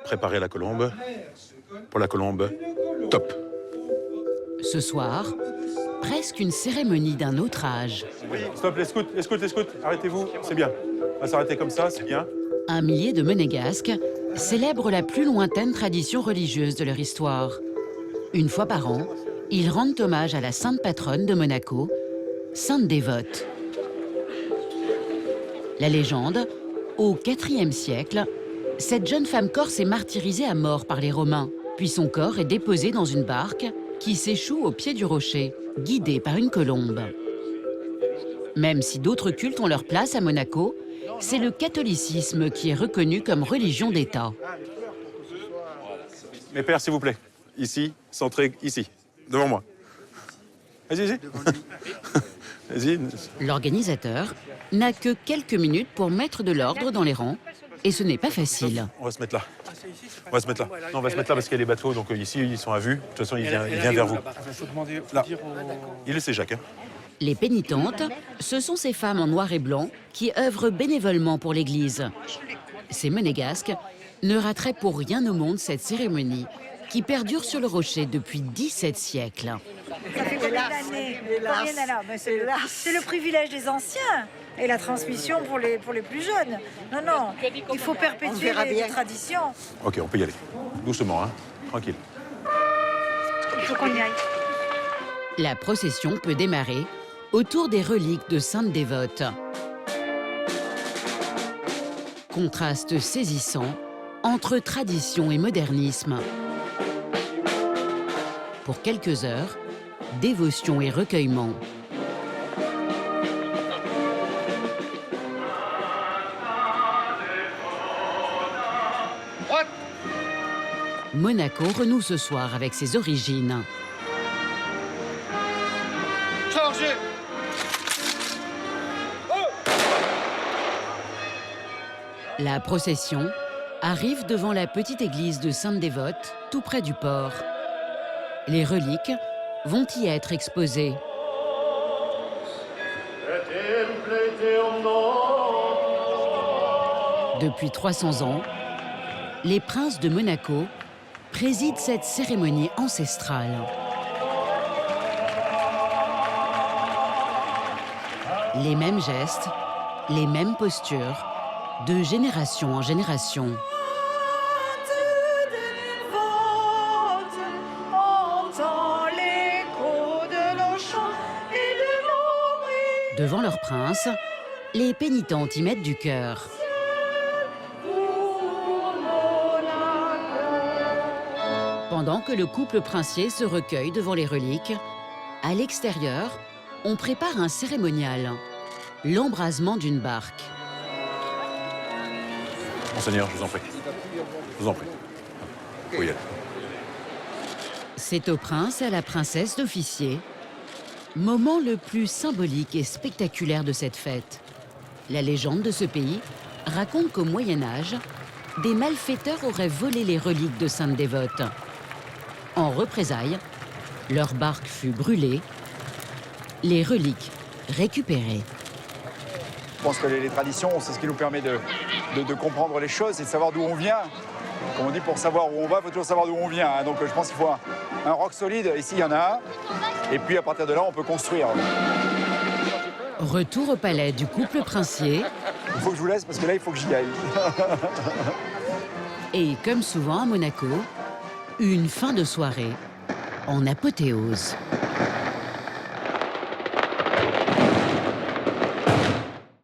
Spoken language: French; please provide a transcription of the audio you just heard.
préparer la colombe. Pour la colombe, top. Ce soir, presque une cérémonie d'un autre âge. Oui, stop, les scouts, arrêtez-vous, c'est bien. On va s'arrêter comme ça, c'est bien. Un millier de Monégasques célèbrent la plus lointaine tradition religieuse de leur histoire. Une fois par an, ils rendent hommage à la sainte patronne de Monaco, Sainte Dévote. La légende, au IVe siècle, cette jeune femme corse est martyrisée à mort par les Romains, puis son corps est déposé dans une barque qui s'échoue au pied du rocher, guidée par une colombe. Même si d'autres cultes ont leur place à Monaco, c'est le catholicisme qui est reconnu comme religion d'État. Mes pères, s'il vous plaît, ici, centré, ici, devant moi. Vas-y. Vas-y. L'organisateur n'a que quelques minutes pour mettre de l'ordre dans les rangs, et ce n'est pas facile. On va se mettre là. On va se mettre là. Non, on va se mettre là parce qu'il y a les bateaux, donc ici, ils sont à vue. De toute façon, il vient vers vous. Là. Il le sait, Jacques. Hein. Les pénitentes, ce sont ces femmes en noir et blanc qui œuvrent bénévolement pour l'Église. Ces Monégasques ne rateraient pour rien au monde cette cérémonie qui perdure sur le rocher depuis 17 siècles. Ça fait combien d'années? C'est le privilège des anciens et la transmission pour les plus jeunes. Non, il faut perpétuer les traditions. Ok, on peut y aller. Doucement, hein. Tranquille. Il faut qu'on y aille. La procession peut démarrer autour des reliques de Sainte Dévote. Contraste saisissant entre tradition et modernisme. Pour quelques heures, dévotion et recueillement. Monaco renoue ce soir avec ses origines. Chargez! La procession arrive devant la petite église de Sainte Dévote, tout près du port. Les reliques vont y être exposées. Depuis 300 ans, les princes de Monaco président cette cérémonie ancestrale. Les mêmes gestes, les mêmes postures, de génération en génération. Devant leur prince, les pénitentes y mettent du cœur. Pendant que le couple princier se recueille devant les reliques, à l'extérieur, on prépare un cérémonial, l'embrasement d'une barque. Monseigneur, je vous en prie. Je vous en prie. Oui, allez. C'est au prince et à la princesse d'officier. Moment le plus symbolique et spectaculaire de cette fête. La légende de ce pays raconte qu'au Moyen-Âge, des malfaiteurs auraient volé les reliques de Sainte Dévote. En représailles, leur barque fut brûlée, les reliques récupérées. Je pense que les traditions, c'est ce qui nous permet de comprendre les choses et de savoir d'où on vient. Comme on dit, pour savoir où on va, il faut toujours savoir d'où on vient. Hein. Donc je pense qu'il faut un roc solide. Ici, il y en a un. Et puis à partir de là, on peut construire. Retour au palais du couple princier. Il faut que je vous laisse parce que là, il faut que j'y aille. Et comme souvent à Monaco, une fin de soirée en apothéose.